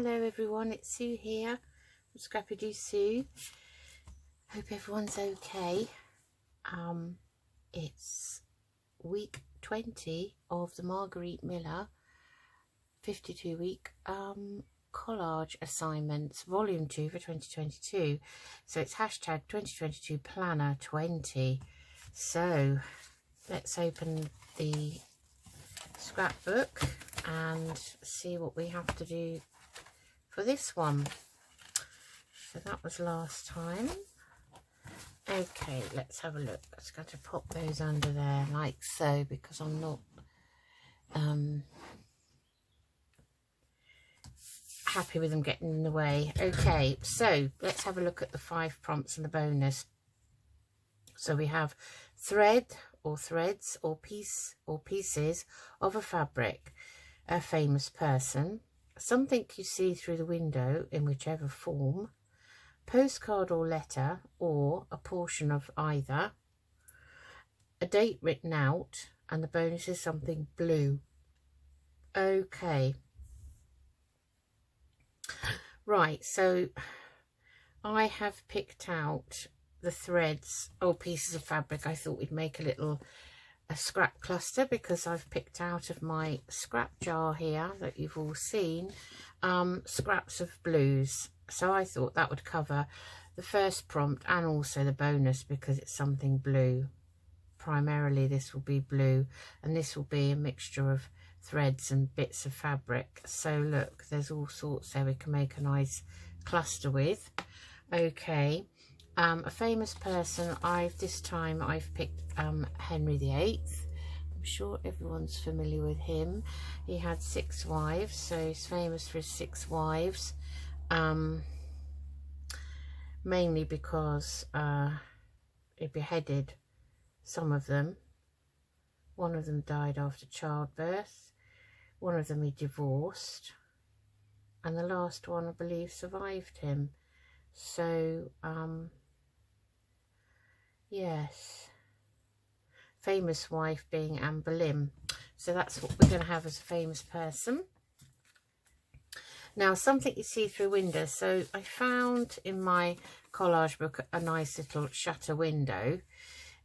Hello everyone, it's Sue here from Scrappy Doo Sue. Hope everyone's okay. It's week 20 of the Margarete Miller 52-week collage assignments, volume 2 for 2022. So it's hashtag 2022 planner 20. So let's open the scrapbook and see what we have to do for this one. So that was last time. Okay, let's have a look. I'm just going to pop those under there like so, because I'm not happy with them getting in the way. Okay, so let's have a look at the 5 prompts and the bonus. So we have thread or threads or piece or pieces of a fabric, a famous person, something you see through the window in whichever form, postcard or letter or a portion of either, a date written out, and the bonus is something blue. Okay, right, so I have picked out the threads or pieces of fabric. I thought we'd make a scrap cluster, because I've picked out of my scrap jar here that you've all seen scraps of blues. So I thought that would cover the first prompt and also the bonus, because it's something blue. Primarily this will be blue, and this will be a mixture of threads and bits of fabric. So look, there's all sorts there we can make a nice cluster with. Okay, a famous person, this time I've picked Henry VIII. I'm sure everyone's familiar with him. He had 6 wives, so he's famous for his 6 wives, mainly because he beheaded some of them. One of them died after childbirth, one of them he divorced, and the last one I believe survived him. So yes, famous wife being Anne Boleyn. So that's what we're going to have as a famous person. Now, something you see through windows. So I found in my collage book a nice little shutter window.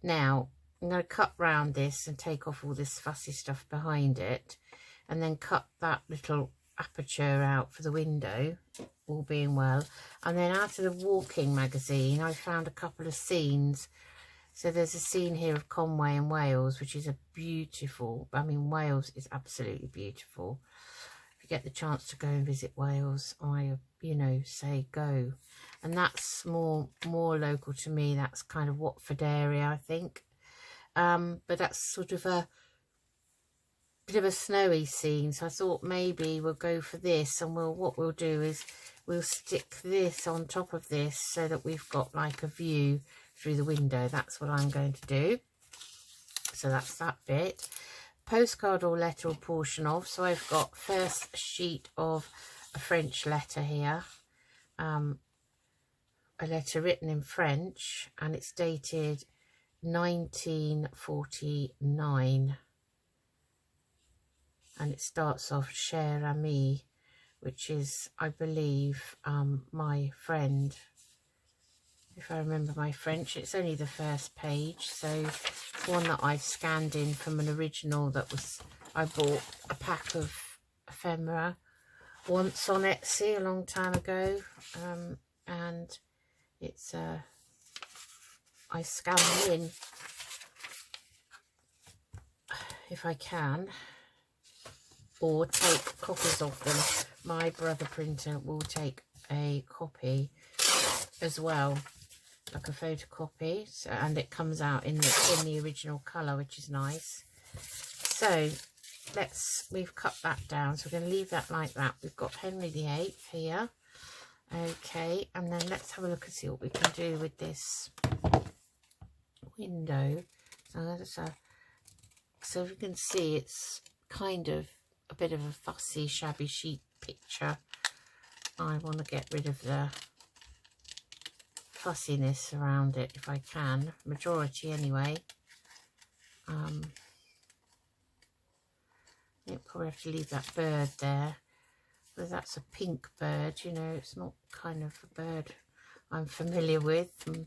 Now I'm going to cut round this and take off all this fussy stuff behind it, and then cut that little aperture out for the window, all being well. And then out of the walking magazine I found a couple of scenes. So there's a scene here of Conway in Wales, which is a beautiful, I mean, Wales is absolutely beautiful. If you get the chance to go and visit Wales, I, you know, say go. And that's more local to me. That's kind of Watford area, I think. But that's sort of a bit of a snowy scene. So I thought maybe we'll go for this, and what we'll do is we'll stick this on top of this so that we've got like a view through the window. That's what I'm going to do. So that's that bit. Postcard or letter or portion of. So I've got first sheet of a French letter here, a letter written in French, and it's dated 1949, and it starts off cher ami, which is, I believe, my friend. If I remember my French, it's only the first page, so it's one that I've scanned in from an original that was, I bought a pack of ephemera once on Etsy a long time ago, and it's I scan them in if I can, or take copies of them. My brother printer will take a copy as well, like a photocopy, so, and it comes out in the original colour, which is nice. So we've cut that down, so we're going to leave that like that. We've got Henry VIII here. Okay, and then let's have a look and see what we can do with this window. So you can see it's kind of a bit of a fussy, shabby sheet picture. I want to get rid of the fussiness around it if I can, majority anyway. I think probably have to leave that bird there. But that's a pink bird, you know, it's not kind of a bird I'm familiar with. I'm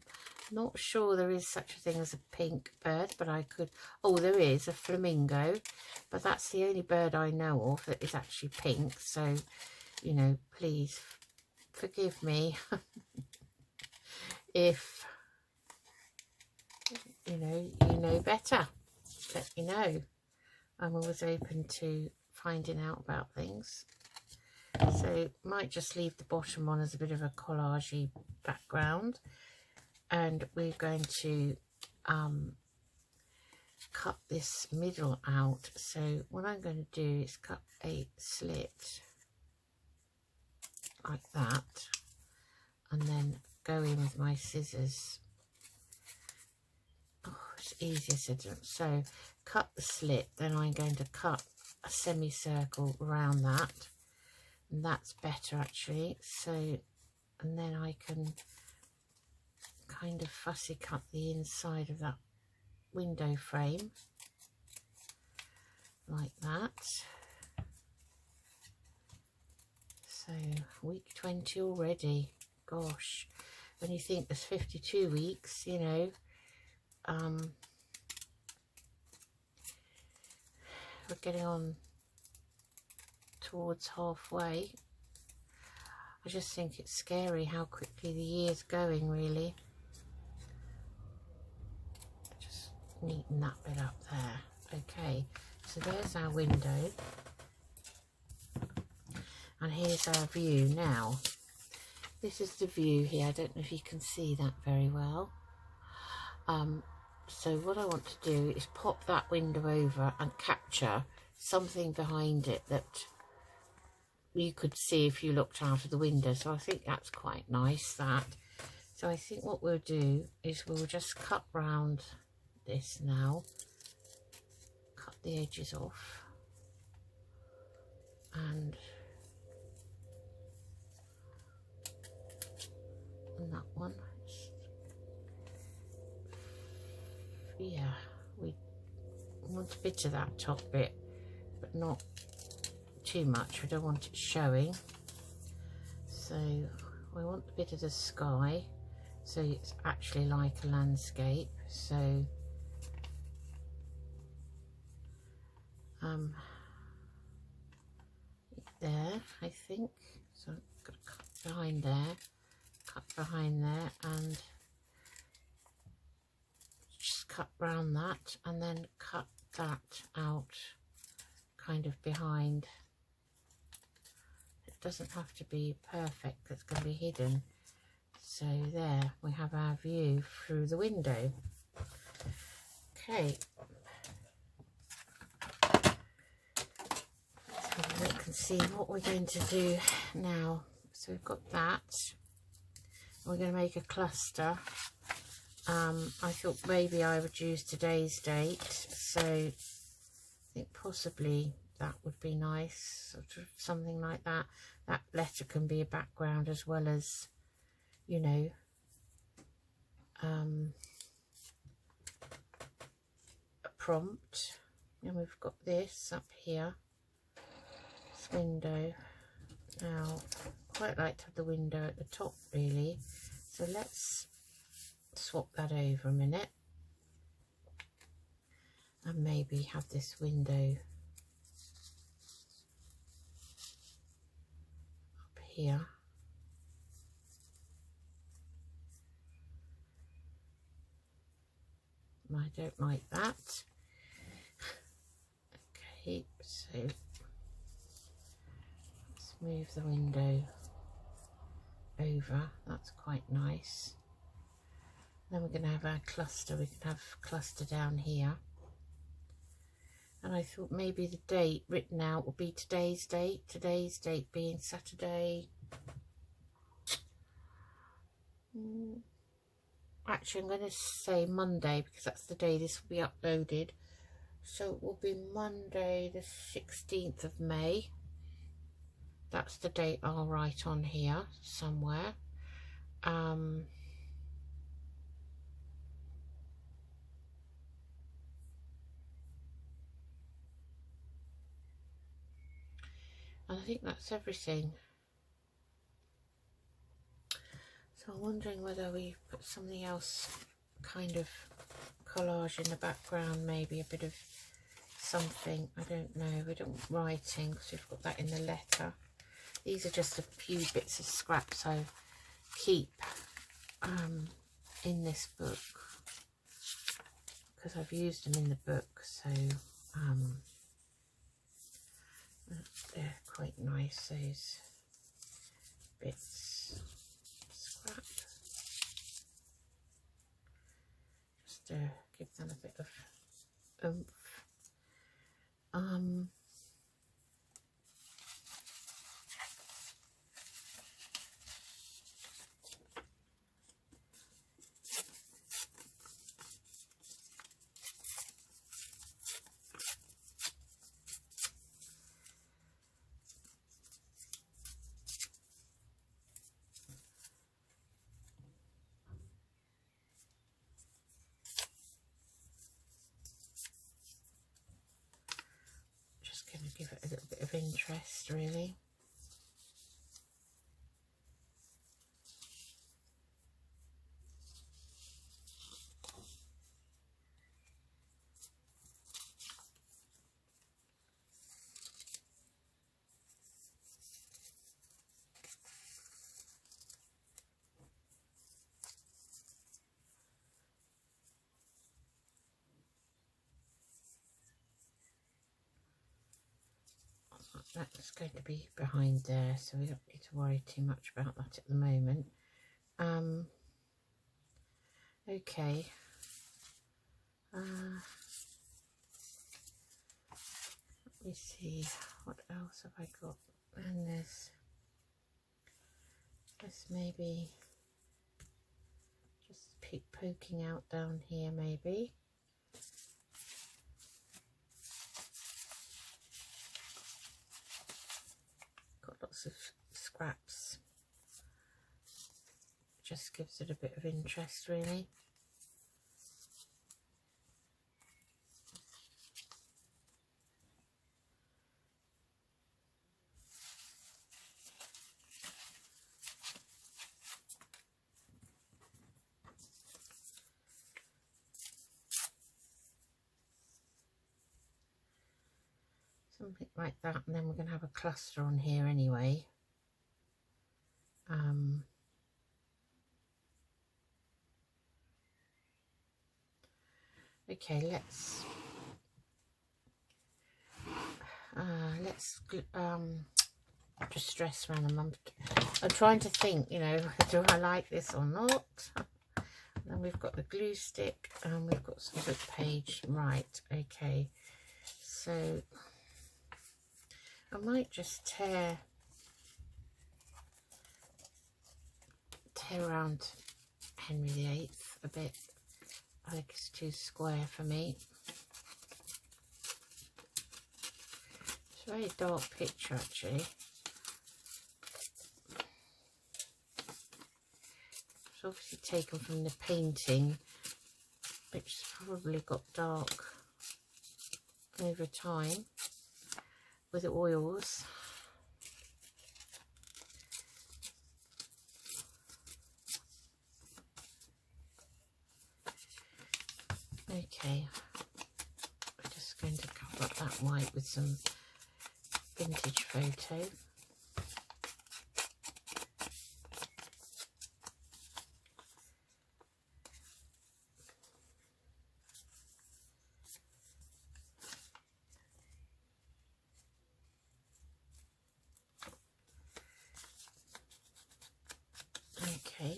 not sure there is such a thing as a pink bird, but I could, oh, there is a flamingo, but that's the only bird I know of that is actually pink. So, you know, please forgive me if, you know better. Let me know. I'm always open to finding out about things. So might just leave the bottom on as a bit of a collagey background, and we're going to cut this middle out. So what I'm going to do is cut a slit like that, and then go in with my scissors. Oh, it's easier said than done. So cut the slit, then I'm going to cut a semicircle around that, and that's better actually. So, and then I can kind of fussy cut the inside of that window frame like that. So week 20 already, gosh, when you think there's 52 weeks, you know, we're getting on towards halfway. I just think it's scary how quickly the year's going, really. Just neaten that bit up there. Okay, so there's our window. And here's our view now. This is the view here. I don't know if you can see that very well. So what I want to do is pop that window over and capture something behind it that you could see if you looked out of the window. So I think that's quite nice, that. So I think what we'll do is we'll just cut round this now. Cut the edges off. And that one. Yeah, we want a bit of that top bit, but not too much. We don't want it showing. So we want a bit of the sky, so it's actually like a landscape. So there, I think. So I'm going to cut behind there, and just cut round that, and then cut that out kind of behind. It doesn't have to be perfect, it's going to be hidden. So there we have our view through the window. Okay, let's have a look and see what we're going to do now. So we've got that. We're going to make a cluster. I thought maybe I would use today's date, so I think possibly that would be nice, sort of something like that. That letter can be a background as well as, you know, a prompt. And we've got this up here, this window. Now, I quite like to have the window at the top, really. So let's swap that over a minute and maybe have this window up here. I don't like that. Okay, so let's move the window over. That's quite nice. Then we're going to have our cluster. We can have cluster down here. And I thought maybe the date written out will be today's date. Today's date being Saturday. Actually, I'm going to say Monday because that's the day this will be uploaded. So it will be Monday the 16th of May. That's the date I'll write on here somewhere. And I think that's everything. So I'm wondering whether we put something else, kind of collage in the background, maybe a bit of something, I don't know. We don't writing because we've got that in the letter. These are just a few bits of scraps I keep in this book because I've used them in the book, so they're quite nice, those bits of scrap, just to give them a bit of oomph. Going to give it a little bit of interest, really. That's going to be behind there, so we don't need to worry too much about that at the moment. Okay. Let me see, what else have I got? And there's this, maybe just poking out down here, maybe. Got lots of scraps. Just gives it a bit of interest, really. Something like that, and then we're going to have a cluster on here anyway. Okay, let's just stress around them. I'm trying to think, you know, do I like this or not? And then we've got the glue stick, and we've got some book page. Right, okay, so I might just tear around Henry VIII a bit. I think it's too square for me. It's a very dark picture, actually. It's obviously taken from the painting, which probably got dark over time with the oils. Okay, we're just going to cover up that white with some vintage photo. Okay,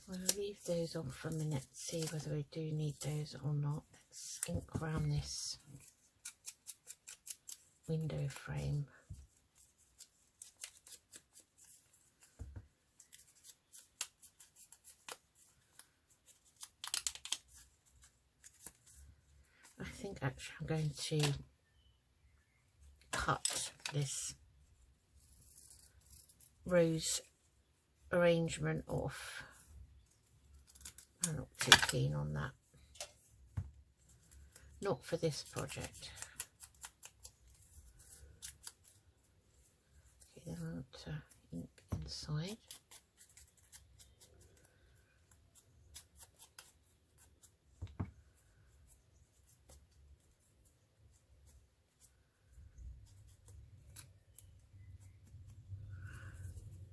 we'll leave those on for a minute, see whether we do need those or not. Let's ink around this window frame. I think actually I'm going to cut this rose arrangement off. I'm not too keen on that. Not for this project. ink inside.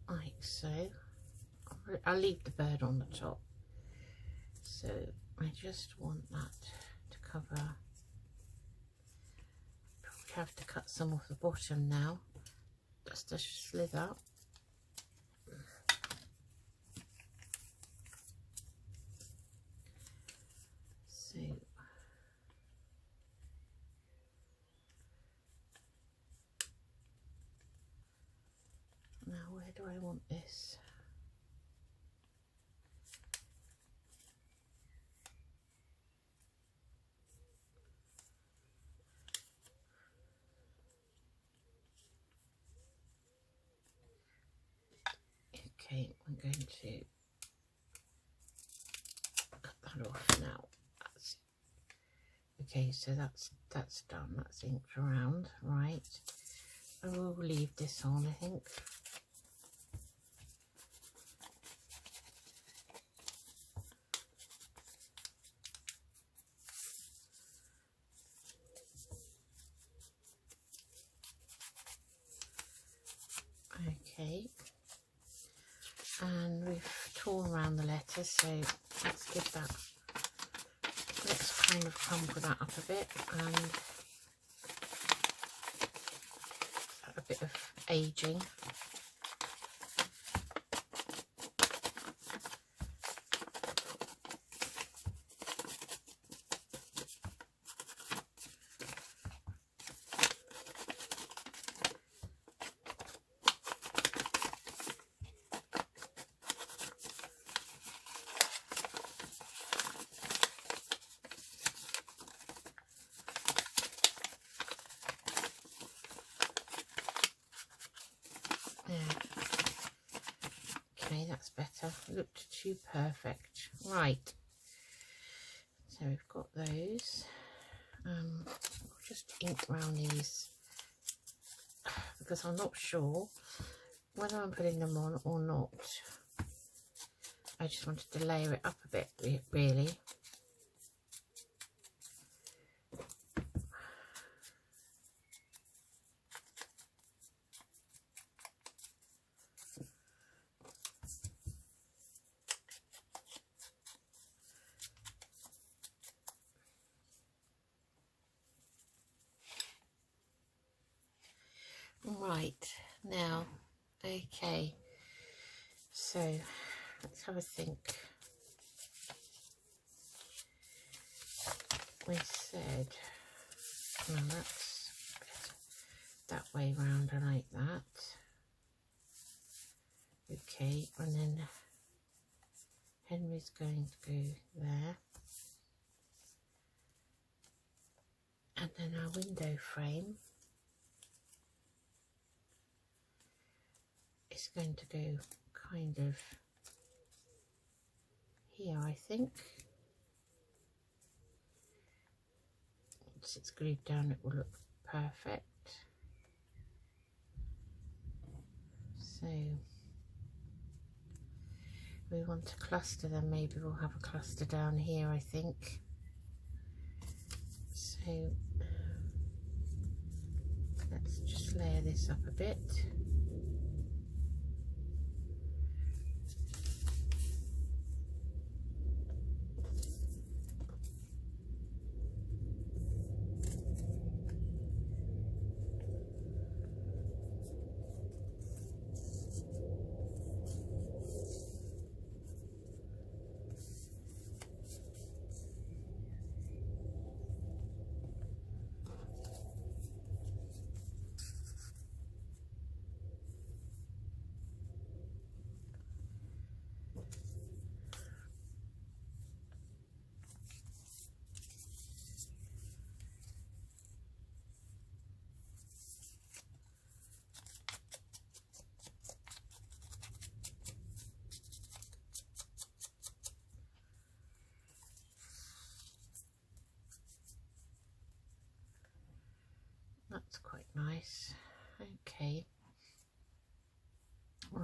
Like so. I'll leave the bird on the top. So I just want that to cover. Probably have to cut some off the bottom now, just to slither. So now where do I want this? Okay, I'm going to cut that off now. Okay, so that's done. That's inked around, right? I will leave this on, I think. Okay, and we've torn around the letter, so let's give that, let's kind of crumple that up a bit and a bit of aging. Okay, that's better. Looked too perfect. Right, so we've got those. I'll just ink around these because I'm not sure whether I'm putting them on or not. I just wanted to layer it up a bit, really. Right, now, okay, so let's have a think. We said, well, that's that way round, I like that. Okay, and then Henry's going to go there. And then our window frame is going to go kind of here, I think. Once it's glued down, it will look perfect. So we want to cluster them. Maybe we'll have a cluster down here, I think. So let's just layer this up a bit. That's quite nice. Okay.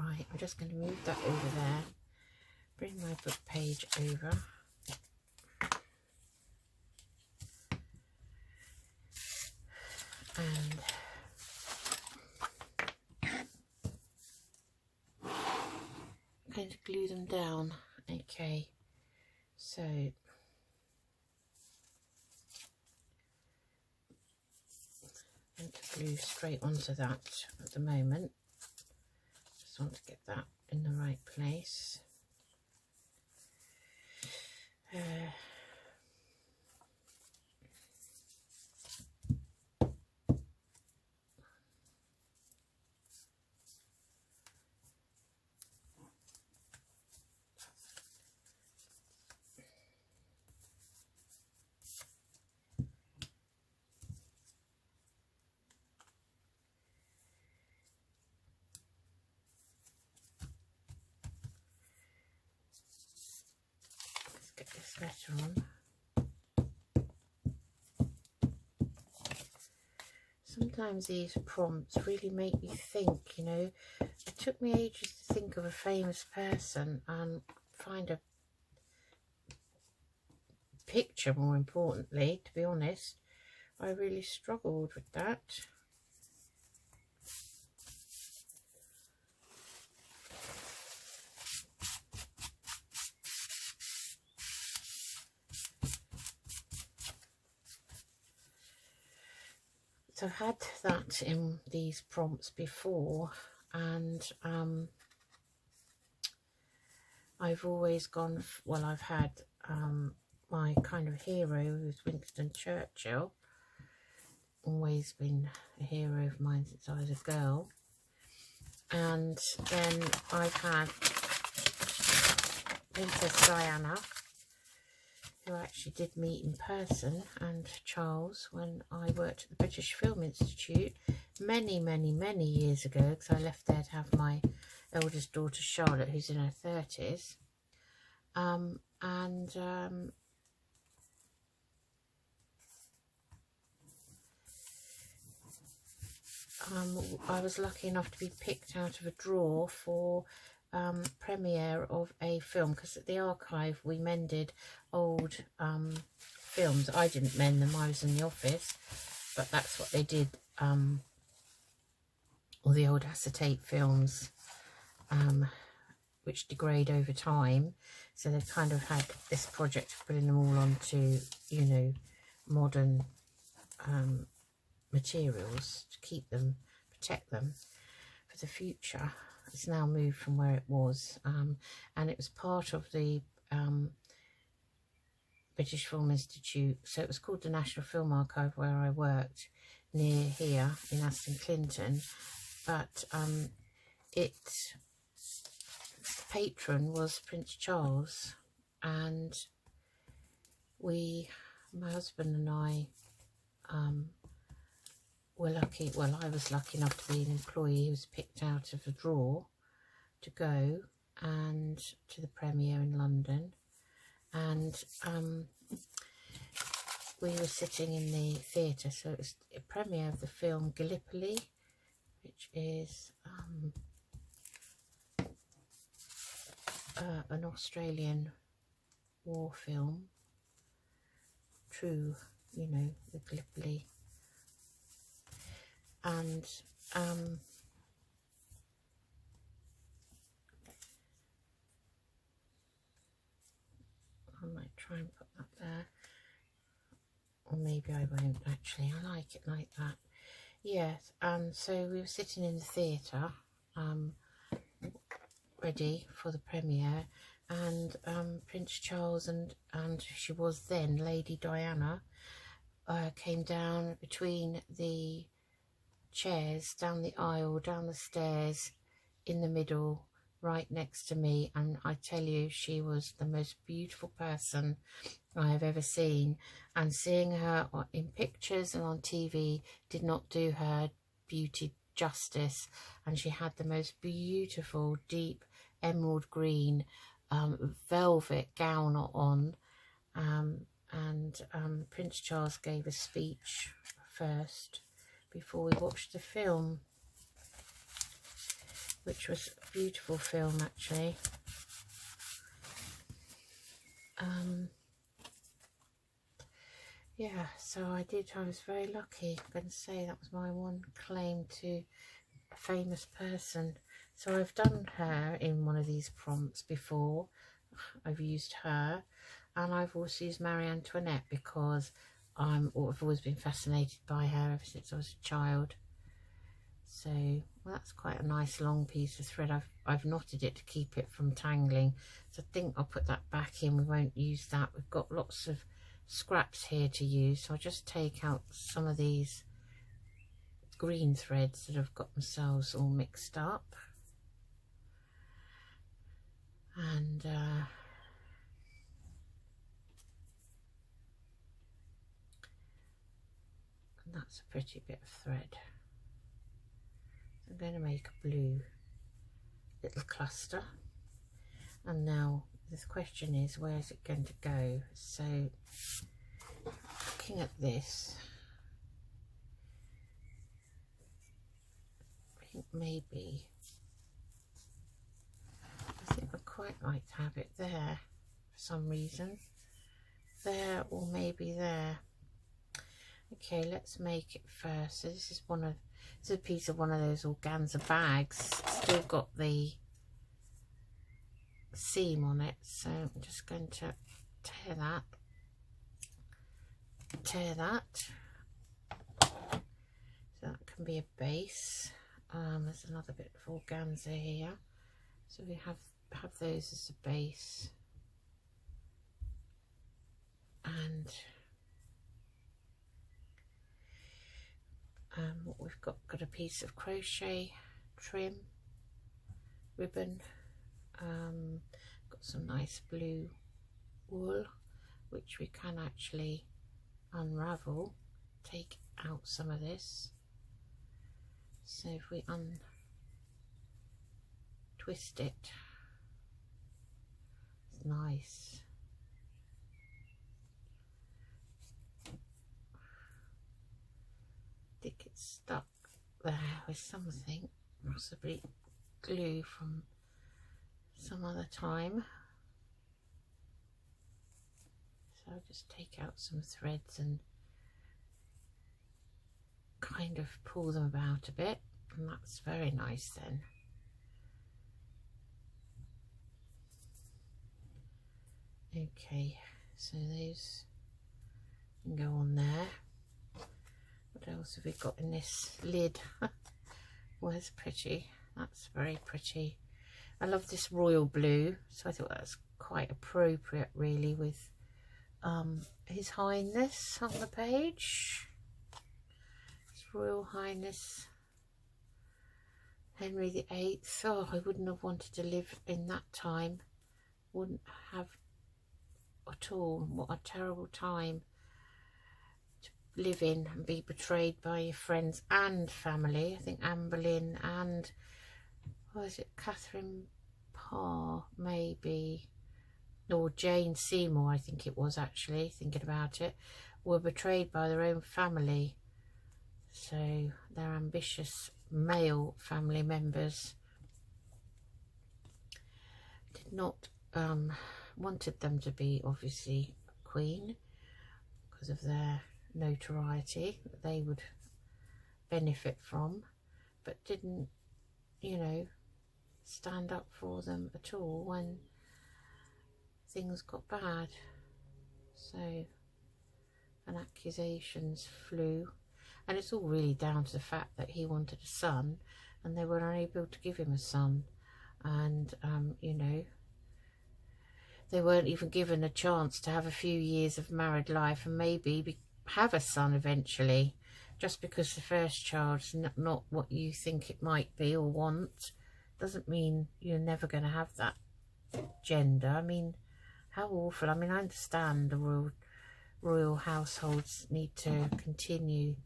Right, I'm just going to move that over there, bring my book page over. And I'm going to glue them down. Okay, so I'm going to glue straight onto that at the moment. Just want to get that in the right place. Let's get this letter on. Sometimes these prompts really make you think, you know. It took me ages to think of a famous person and find a picture, more importantly, to be honest. I really struggled with that. So I've had that in these prompts before, and I've always gone, well, I've had my kind of hero, who's Winston Churchill, always been a hero of mine since I was a girl. And then I've had Princess Diana, who I actually did meet in person, and Charles, when I worked at the British Film Institute many years ago, because I left there to have my eldest daughter Charlotte, who's in her 30s. I was lucky enough to be picked out of a draw for premiere of a film, because at the archive we mended old films. I didn't mend them, I was in the office, but that's what they did. All the old acetate films, which degrade over time, so they kind of had this project of putting them all onto, you know, modern materials to keep them, protect them for the future. It's now moved from where it was, and it was part of the British Film Institute, so it was called the National Film Archive, where I worked near here in Aston Clinton. But its patron was Prince Charles, and my husband and I were lucky, well, I was lucky enough to be an employee who was picked out of a draw to go and to the premiere in London. And we were sitting in the theatre, so it was a premiere of the film Gallipoli, which is an Australian war film, true, you know, the Gallipoli. And I might try and put that there, or maybe I won't actually. I like it like that. Yes, and so we were sitting in the theatre, ready for the premiere, and Prince Charles and she was then Lady Diana came down between the chairs, down the aisle, down the stairs, in the middle, right next to me, and I tell you, she was the most beautiful person I have ever seen, and seeing her in pictures and on TV did not do her beauty justice. And she had the most beautiful deep emerald green velvet gown on, and Prince Charles gave a speech first before we watched the film, which was a beautiful film actually. Yeah, so I was very lucky. I'm going to say that was my one claim to a famous person. So I've done her in one of these prompts before. I've used her, and I've also used Marie Antoinette because I've always been fascinated by her ever since I was a child. So well, that's quite a nice long piece of thread. I've knotted it to keep it from tangling, so I think I'll put that back in. We won't use that. We've got lots of scraps here to use, so I'll just take out some of these green threads that have got themselves all mixed up, and that's a pretty bit of thread. I'm going to make a blue little cluster, and now the question is, where is it going to go? So looking at this, I think maybe I'd quite like to have it there for some reason, there or maybe there. Okay, let's make it first. So this is a piece of one of those organza bags. Still got the seam on it, so I'm just going to tear that, so that can be a base. There's another bit of organza here, so we have those as a base, and what we've got a piece of crochet trim ribbon. Got some nice blue wool which we can actually unravel, take out some of this. So if we twist it, it's nice. I think it's stuck there with something, possibly glue from some other time. So I'll just take out some threads and kind of pull them about a bit, and that's very nice then. Okay, so those can go on there. What else have we got in this lid? Well, it's pretty. That's very pretty. I love this royal blue, so I thought that's quite appropriate really with His Highness on the page. His Royal Highness Henry VIII. Oh, I wouldn't have wanted to live in that time. Wouldn't have at all. What a terrible time to live in and be betrayed by your friends and family. I think Anne Boleyn and, what was it, Catherine Parr maybe, or Jane Seymour, I think it was actually, thinking about it, were betrayed by their own family. So their ambitious male family members did not wanted them to be obviously queen because of their notoriety that they would benefit from, but didn't, you know, stand up for them at all when things got bad. So, and accusations flew, and it's all really down to the fact that he wanted a son and they were unable to give him a son, and you know, they weren't even given a chance to have a few years of married life and maybe have a son eventually. Just because the first child's not what you think it might be or want doesn't mean you're never going to have that gender. I mean, how awful. I mean, I understand the royal households need to continue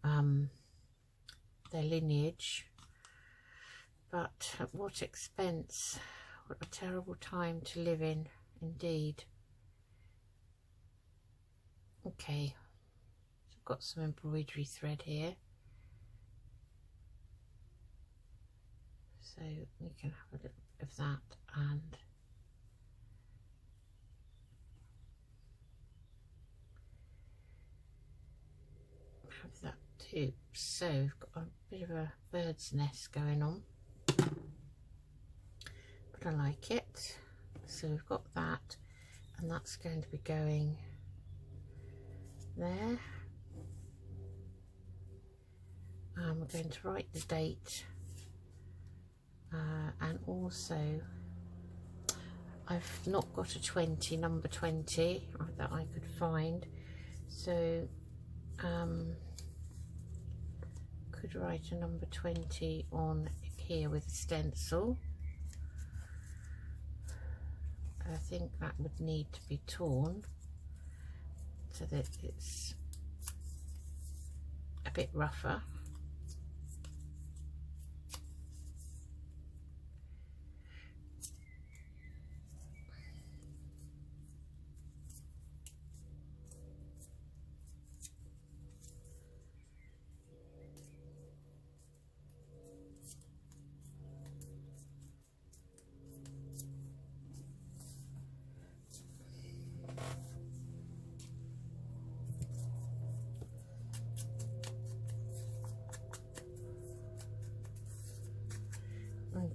their lineage, but at what expense? What a terrible time to live in, indeed. Okay, so I've got some embroidery thread here. So So we can have a little bit of that and have that too. So we've got a bit of a bird's nest going on, but I like it. So we've got that, and that's going to be going there. And we're going to write the date, and also I've not got a 20, number 20 that I could find, so could write a number 20 on here with a stencil. I think that would need to be torn so that it's a bit rougher.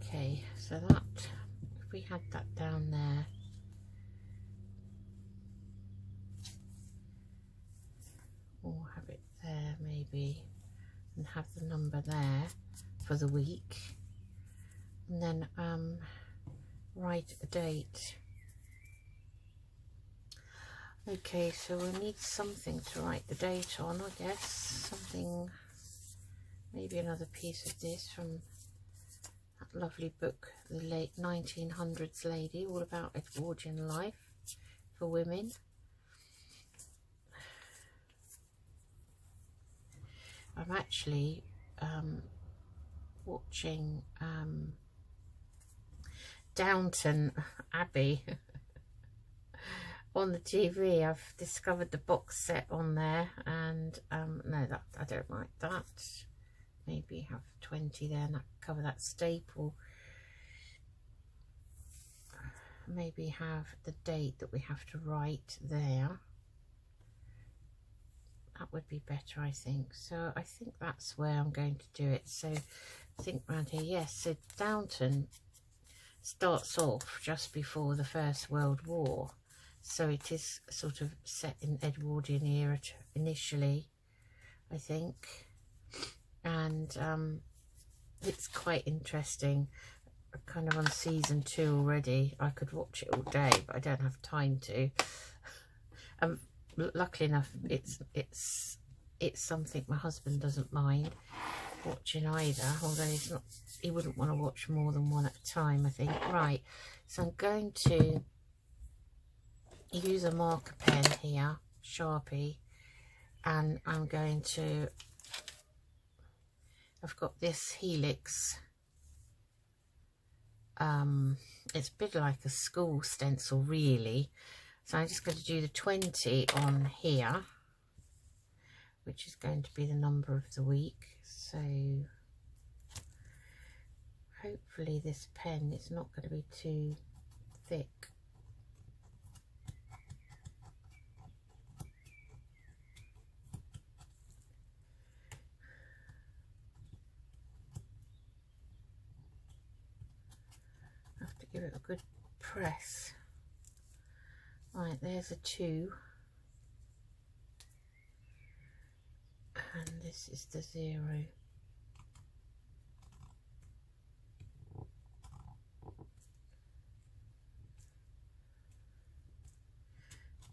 Okay, so that, if we had that down there, or have it there maybe, and have the number there for the week, and then write a date. Okay, so we'll need something to write the date on, I guess. Something, maybe another piece of this from that lovely book, The Late 1900s Lady, all about Edwardian life for women. I'm actually watching Downton Abbey on the TV. I've discovered the box set on there, and no, that I don't like that. Maybe have 20 there and that cover that staple. Maybe have the date that we have to write there. That would be better, I think. So I think that's where I'm going to do it. So I think around here, yes. So Downton starts off just before the First World War. So it is sort of set in Edwardian era initially, I think. And it's quite interesting. I'm kind of on season 2 already. I could watch it all day, but I don't have time to. Luckily enough, it's something my husband doesn't mind watching either, although he wouldn't want to watch more than one at a time, I think. Right, so I'm going to use a marker pen here, Sharpie, and I'm going to, I've got this helix, it's a bit like a school stencil really, so I'm just going to do the 20 on here, which is going to be the number of the week. So hopefully this pen is not going to be too thick. Give it a good press. Right, there's a 2, and this is the 0.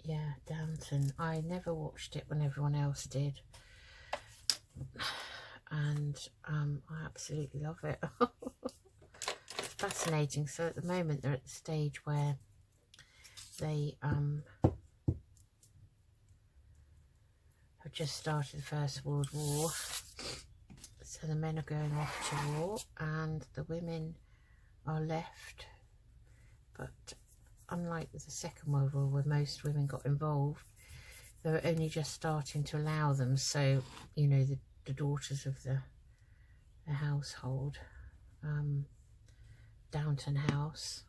Yeah, Downton. I never watched it when everyone else did, and I absolutely love it. Fascinating. So at the moment they're at the stage where they have just started the First World War, so the men are going off to war and the women are left. But unlike the Second World War, where most women got involved, they were only just starting to allow them. So, you know, the daughters of the household, Downton House.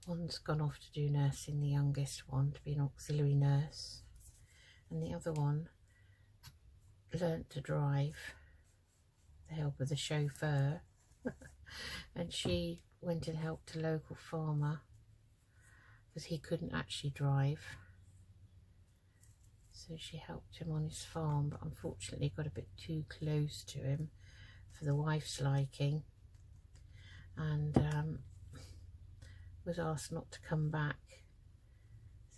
One's gone off to do nursing, the youngest one, to be an auxiliary nurse, and the other one learnt to drive with the help of the chauffeur. And she went and helped a local farmer because he couldn't actually drive, so she helped him on his farm, but unfortunately got a bit too close to him for the wife's liking, and was asked not to come back.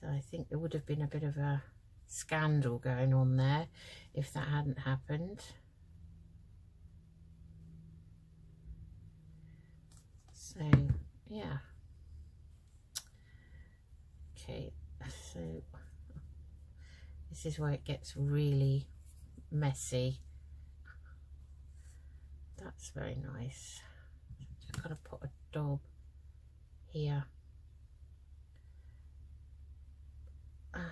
So I think there would have been a bit of a scandal going on there if that hadn't happened. So yeah, okay, so this is where it gets really messy. That's very nice. Just gotta put a daub here and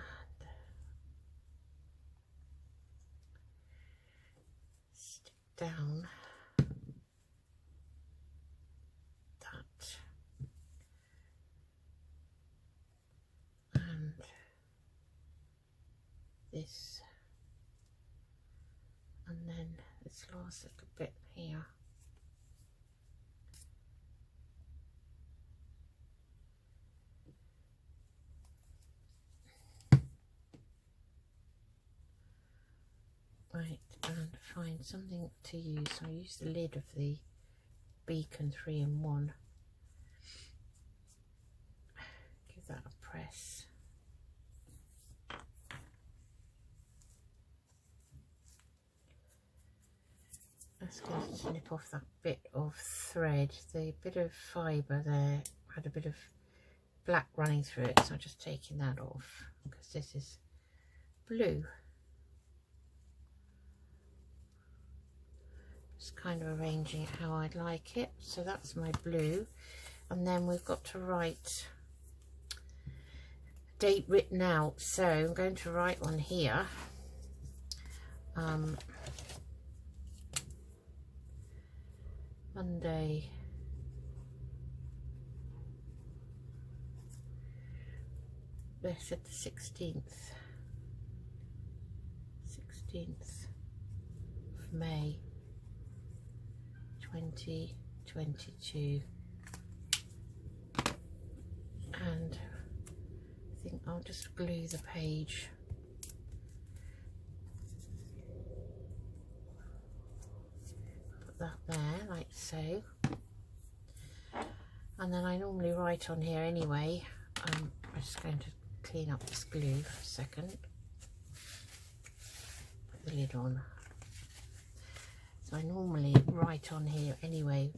stick down that, and this, and then this last little bit here. Right, and find something to use. So I use the lid of the Beacon 3-in-1. Give that a press. That's going to snip off that bit of thread. The bit of fibre there had a bit of black running through it, so I'm just taking that off because this is blue. Just kind of arranging it how I'd like it. So that's my blue, and then we've got to write a date written out. So I'm going to write one here. Monday, they said the 16th of May 2022, and I think I'll just glue the page. Put that there like so, and then I normally write on here anyway. I'm just going to clean up this glue for a second. Put the lid on. So I normally write on here anyway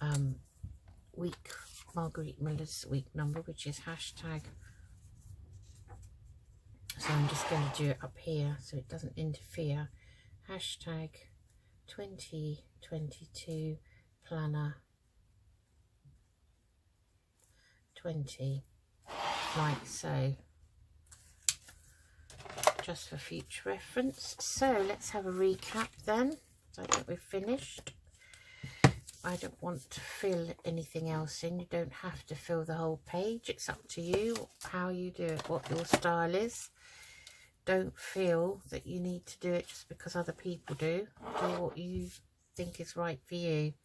the week, Margarete Miller's week number, which is hashtag. So I'm just going to do it up here so it doesn't interfere. Hashtag 2022 planner 20, like so, just for future reference. So let's have a recap then. I think we've finished. I don't want to fill anything else in. You don't have to fill the whole page. It's up to you how you do it, what your style is. Don't feel that you need to do it just because other people do. Do what you think is right for you.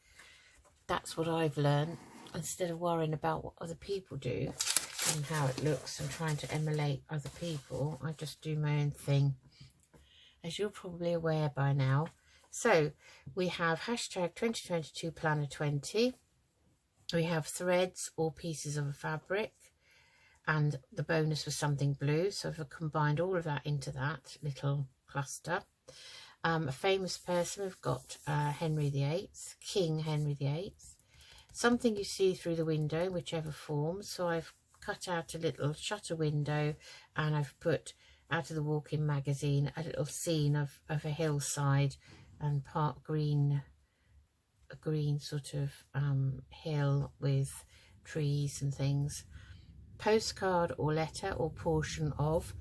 That's what I've learned. Instead of worrying about what other people do and how it looks and trying to emulate other people, I just do my own thing, as you're probably aware by now. So we have hashtag 2022 planner 20. We have threads or pieces of a fabric, and the bonus was something blue. So I've combined all of that into that little cluster. A famous person, we've got Henry VIII, King Henry VIII. Something you see through the window, whichever form. So I've cut out a little shutter window, and I've put out of the Walk-in magazine a little scene of a hillside and park green, a green sort of hill with trees and things. Postcard or letter or portion of.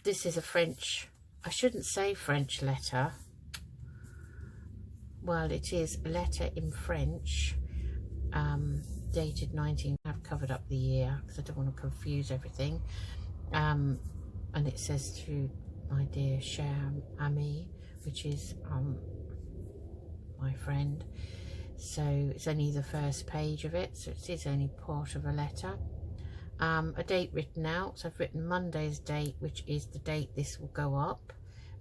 This is a French, I shouldn't say French letter. well, it is a letter in French, dated 19. I've covered up the year because I don't want to confuse everything. And it says to my dear cher amie, which is my friend. So it's only the first page of it, so it is only part of a letter. A date written out, so I've written Monday's date, which is the date this will go up,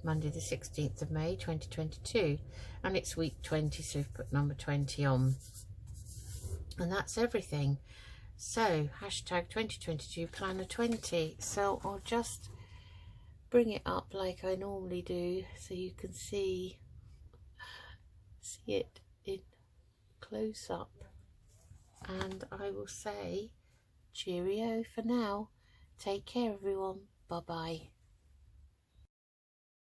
Monday the 16th of May 2022, and it's week 20, so we've put number 20 on, and that's everything. So hashtag 2022 planner 20. So I'll just bring it up like I normally do so you can see it in close up, and I will say cheerio for now. Take care everyone. Bye bye.